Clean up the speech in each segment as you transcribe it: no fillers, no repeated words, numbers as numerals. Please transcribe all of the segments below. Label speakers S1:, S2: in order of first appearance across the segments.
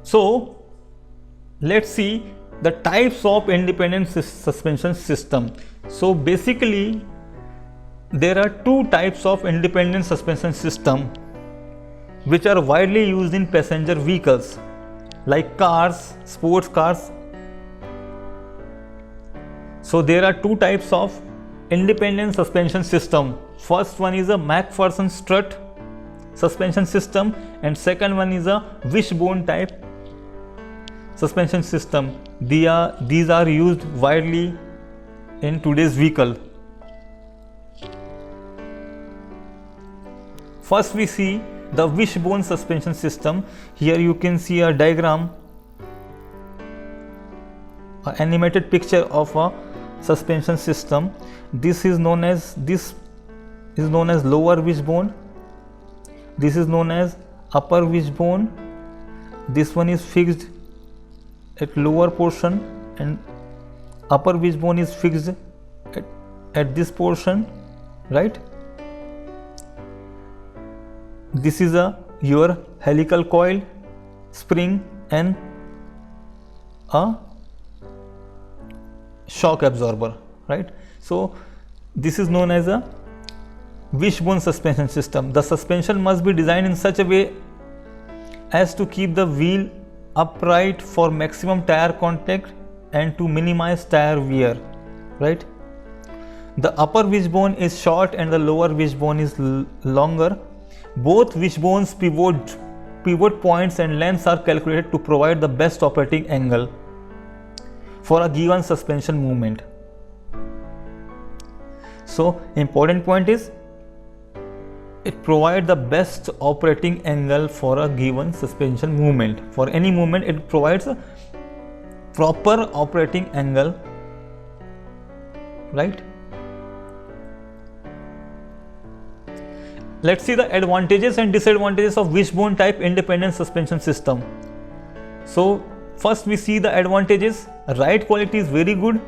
S1: So let's see the types of independent suspension system. So basically there are two types of independent suspension system which are widely used in passenger vehicles like cars, sports cars. So there are two types of independent suspension system. First one is a McPherson strut suspension system and second one is a wishbone type suspension system. These are used widely in today's vehicle. First we see the wishbone suspension system. Here you can see a diagram, an animated picture of a suspension system. This is known as lower wishbone. This is known as upper wishbone. This one is fixed at lower portion and upper wishbone is fixed at this portion, right? This is your helical coil, spring and a shock absorber, right? So this is known as a wishbone suspension system. The suspension must be designed in such a way as to keep the wheel upright for maximum tire contact and to minimize tire wear, right? The upper wishbone is short and the lower wishbone is longer. Both wishbones pivot points and lengths are calculated to provide the best operating angle for a given suspension movement. So important point is it provides the best operating angle for a given suspension movement. For any movement it provides a proper operating angle, right? Let's see the advantages and disadvantages of wishbone type independent suspension system. So first we see the advantages. Ride quality is very good,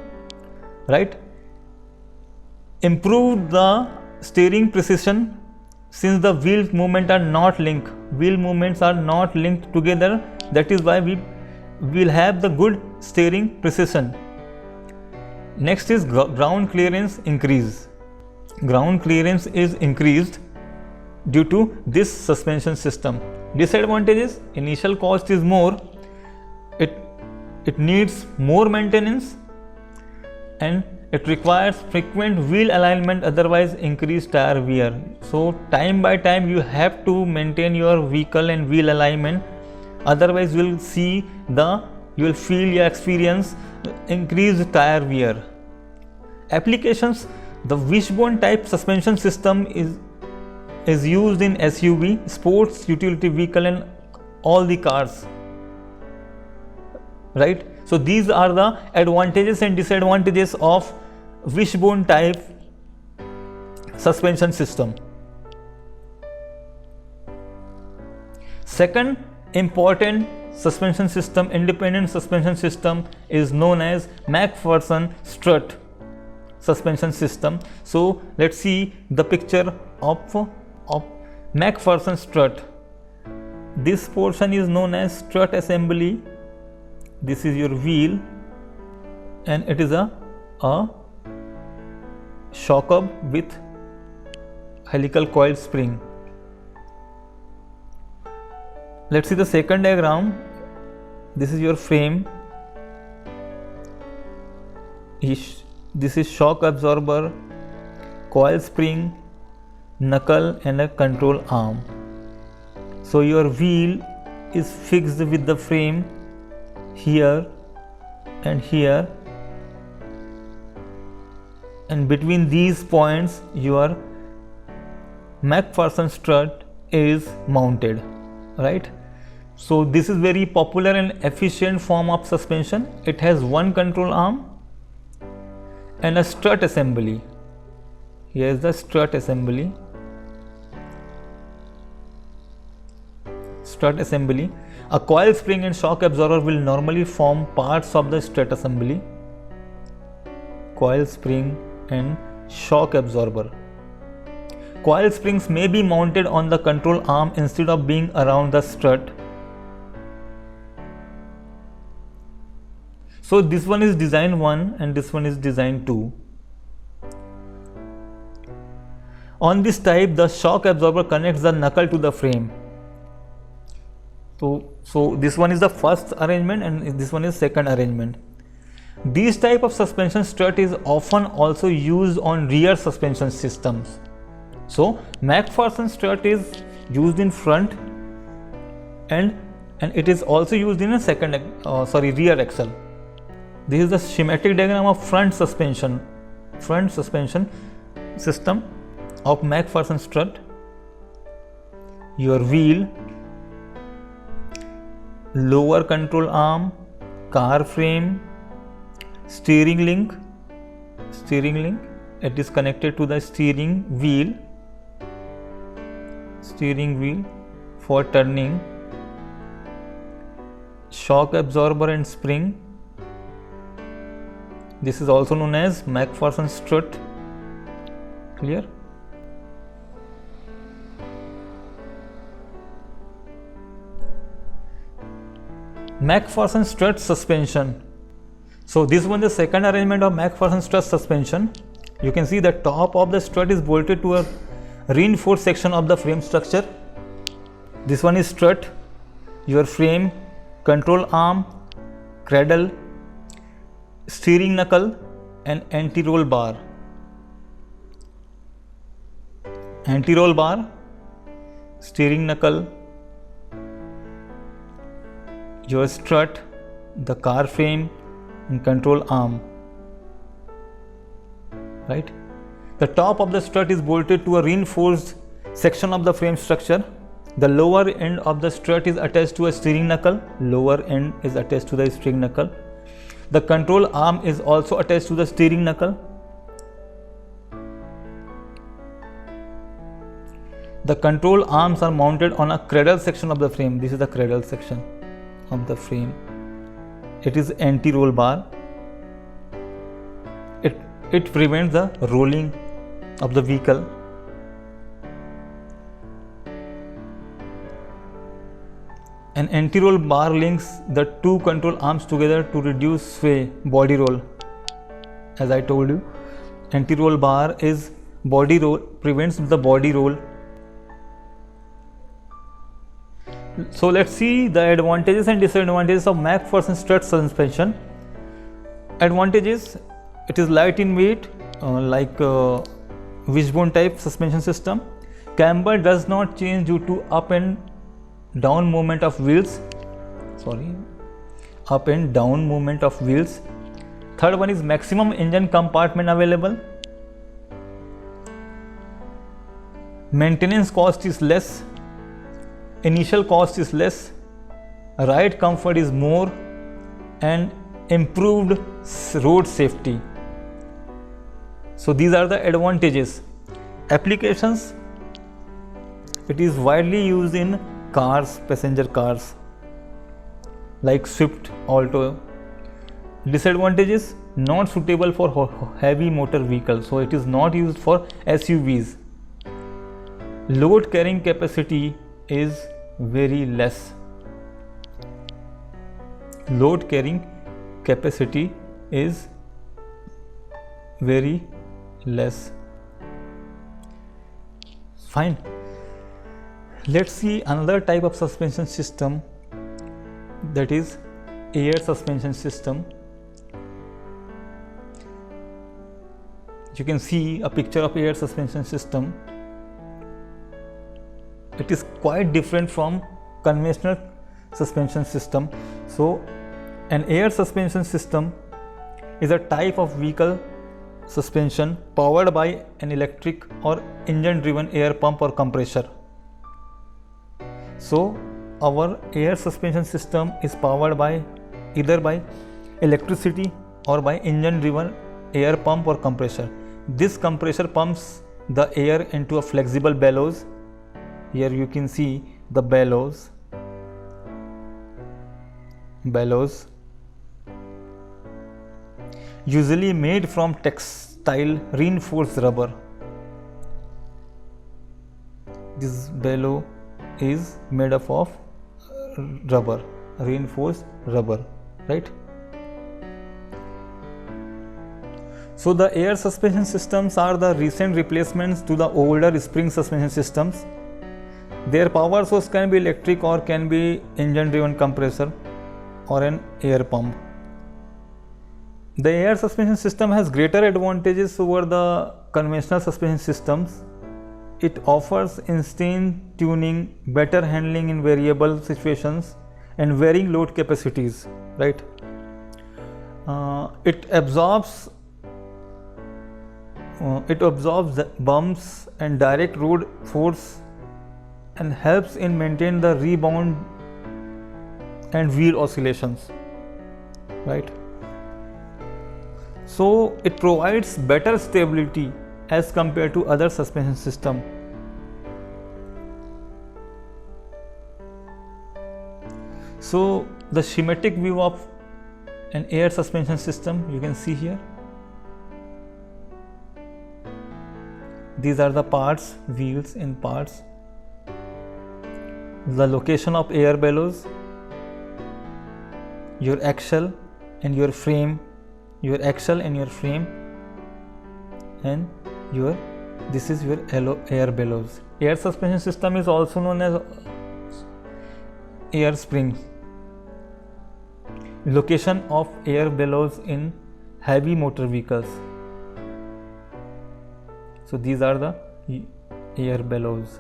S1: right? Improve the steering precision since the wheel movements are not linked. Wheel movements are not linked together. That is why we will have the good steering precision. Next is ground clearance increase. Ground clearance is increased due to this suspension system. Disadvantages: initial cost is more, it needs more maintenance and it requires frequent wheel alignment, otherwise increased tire wear. So time by time you have to maintain your vehicle and wheel alignment, otherwise you will experience increased tire wear. Applications: the wishbone type suspension system is used in SUV, sports, utility vehicle and all the cars, right? So these are the advantages and disadvantages of wishbone type suspension system. Second important suspension system, independent suspension system, is known as McPherson strut suspension system. So let's see the picture of McPherson strut. This portion is known as strut assembly. This is your wheel and it is a shock hub with helical coil spring. Let's see the second diagram. This is your frame. This is shock absorber, coil spring, knuckle and a control arm. So your wheel is fixed with the frame here and here, and between these points your McPherson strut is mounted, right? So this is very popular and efficient form of suspension. It has one control arm and a strut assembly. Here is the strut assembly. A coil spring and shock absorber will normally form parts of the strut assembly. Coil spring and shock absorber. Coil springs may be mounted on the control arm instead of being around the strut. So this one is design 1 and this one is design 2. On this type, the shock absorber connects the knuckle to the frame. So this one is the first arrangement and this one is second arrangement. This type of suspension strut is often also used on rear suspension systems. So McPherson strut is used in front and it is also used in a rear axle. This is the schematic diagram of front suspension system of McPherson strut. Your wheel, lower control arm, car frame, steering link, it is connected to the steering wheel for turning, shock absorber and spring. This is also known as McPherson strut. Clear? McPherson strut suspension. So this one is the second arrangement of McPherson strut suspension. You can see the top of the strut is bolted to a reinforced section of the frame structure. This one is strut, your frame, control arm, cradle, steering knuckle and anti-roll bar. Anti-roll bar, steering knuckle, your strut, the car frame and control arm. Right? The top of the strut is bolted to a reinforced section of the frame structure. The lower end of the strut is attached to a steering knuckle. The control arm is also attached to the steering knuckle. The control arms are mounted on a cradle section of the frame. This is the cradle section of the frame. It is anti-roll bar. It prevents the rolling of the vehicle. An anti-roll bar links the two control arms together to reduce sway, body roll. As I told you, anti-roll bar is body roll, prevents the body roll. So let's see the advantages and disadvantages of McPherson strut suspension. Advantages: it is light in weight, like wishbone type suspension system. Camber does not change due to up and down movement of wheels. Third one is maximum engine compartment available. Maintenance cost is less. Initial cost is less. Ride comfort is more and improved road safety. So these are the advantages. Applications: it is widely used in cars, passenger cars like Swift, Alto. Disadvantages: not suitable for heavy motor vehicles, so it is not used for SUVs. Load carrying capacity is very less. Load carrying capacity is very less. Fine. Let's see another type of suspension system, that is air suspension system. You can see a picture of air suspension system. It is quite different from conventional suspension system. So an air suspension system is a type of vehicle suspension powered by an electric or engine driven air pump or compressor. So our air suspension system is powered by either by electricity or by engine driven air pump or compressor. This compressor pumps the air into a flexible bellows. Here you can see the bellows, usually made from textile reinforced rubber. This bellow is made up of rubber, reinforced rubber, right? So the air suspension systems are the recent replacements to the older spring suspension systems. Their power source can be electric or can be engine driven compressor or an air pump. The air suspension system has greater advantages over the conventional suspension systems. It offers instant tuning, better handling in variable situations and varying load capacities, right? It absorbs the bumps and direct road force and helps in maintain the rebound and wheel oscillations, right? So it provides better stability as compared to other suspension system. So the schematic view of an air suspension system you can see here. These are the parts, wheels and parts. The location of air bellows, your axle and your frame, your axle and your frame, and this is your air bellows. Air suspension system is also known as air springs. Location of air bellows in heavy motor vehicles. So these are the air bellows.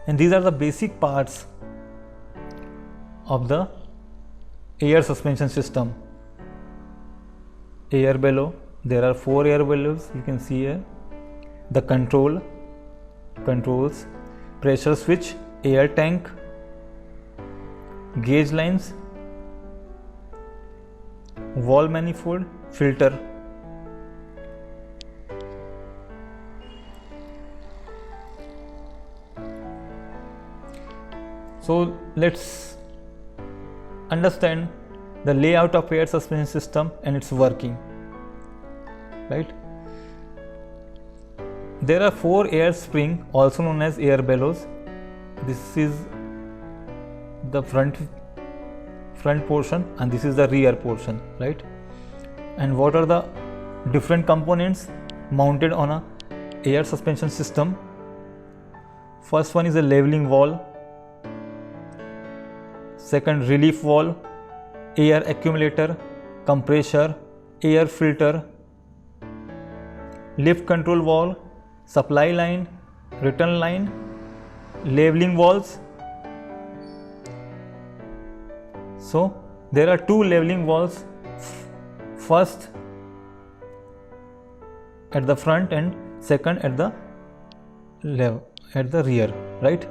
S1: And these are the basic parts of the air suspension system. Air bellow, there are 4 air bellows you can see here. The controls, pressure switch, air tank, gauge lines, valve manifold, filter. So let's understand the layout of air suspension system and its working, right? There are 4 air springs also known as air bellows. This is the front portion and this is the rear portion, right? And what are the different components mounted on a air suspension system? First one is a leveling valve, second relief valve, air accumulator, compressor, air filter, lift control valve, supply line, return line, leveling valves. So there are 2 leveling valves, first at the front and second at the rear, right?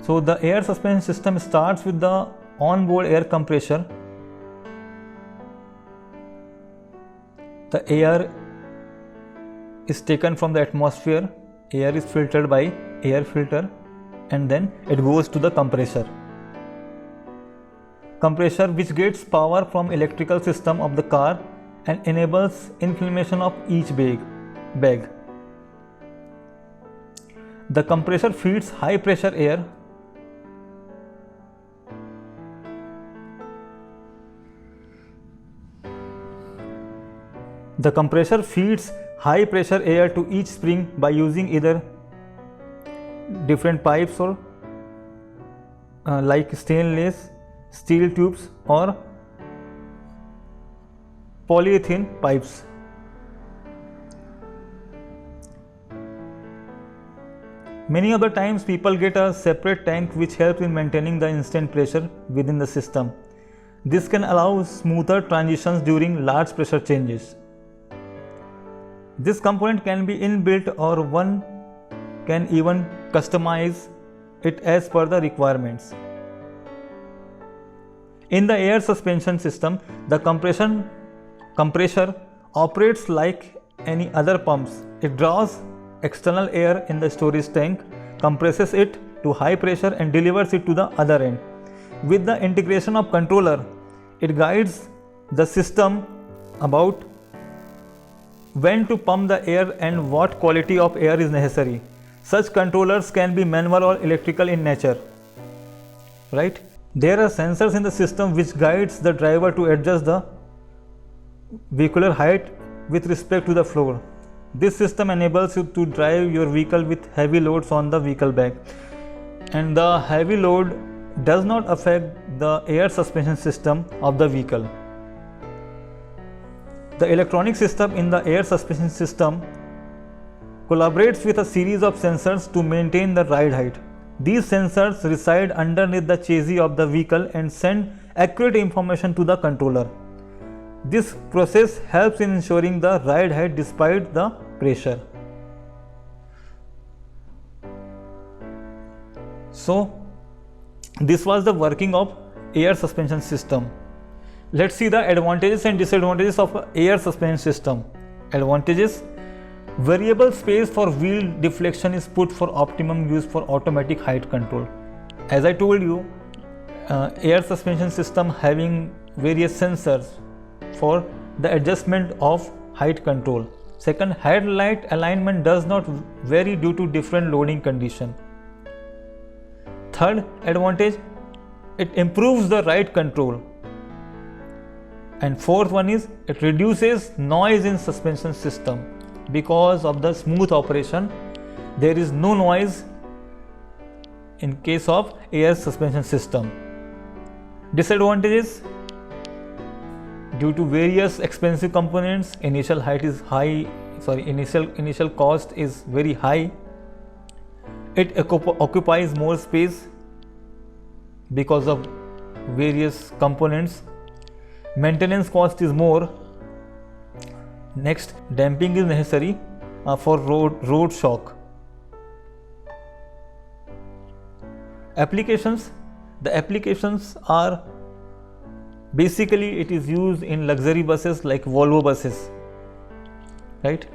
S1: So the air suspension system starts with the onboard air compressor. The air is taken from the atmosphere, air is filtered by air filter and then it goes to the compressor. Compressor which gets power from electrical system of the car and enables inflammation of each bag. The compressor feeds high pressure air The compressor feeds high pressure air to each spring by using either different pipes or like stainless steel tubes or polyethylene pipes. Many other times people get a separate tank which helps in maintaining the instant pressure within the system. This can allow smoother transitions during large pressure changes. This component can be inbuilt or one can even customize it as per the requirements. In the air suspension system, the compressor operates like any other pumps. It draws external air in the storage tank, compresses it to high pressure and delivers it to the other end. With the integration of controller, it guides the system about when to pump the air and what quality of air is necessary. Such controllers can be manual or electrical in nature. right? There are sensors in the system which guides the driver to adjust the vehicular height with respect to the floor. This system enables you to drive your vehicle with heavy loads on the vehicle back, and the heavy load does not affect the air suspension system of the vehicle. The electronic system in the air suspension system collaborates with a series of sensors to maintain the ride height. These sensors reside underneath the chassis of the vehicle and send accurate information to the controller. This process helps in ensuring the ride height despite the pressure. So, this was the working of air suspension system. Let's see the advantages and disadvantages of air suspension system. Advantages: variable space for wheel deflection is put for optimum use for automatic height control. As I told you, air suspension system having various sensors for the adjustment of height control. Second, headlight alignment does not vary due to different loading condition. Third advantage, it improves the ride control. And fourth one is, it reduces noise in suspension system. Because of the smooth operation, there is no noise in case of air suspension system. Disadvantages: due to various expensive components, initial cost is very high. It occupies more space because of various components. Maintenance cost is more. Next, damping is necessary for road shock. Applications: the applications are basically, it is used in luxury buses like Volvo buses, right?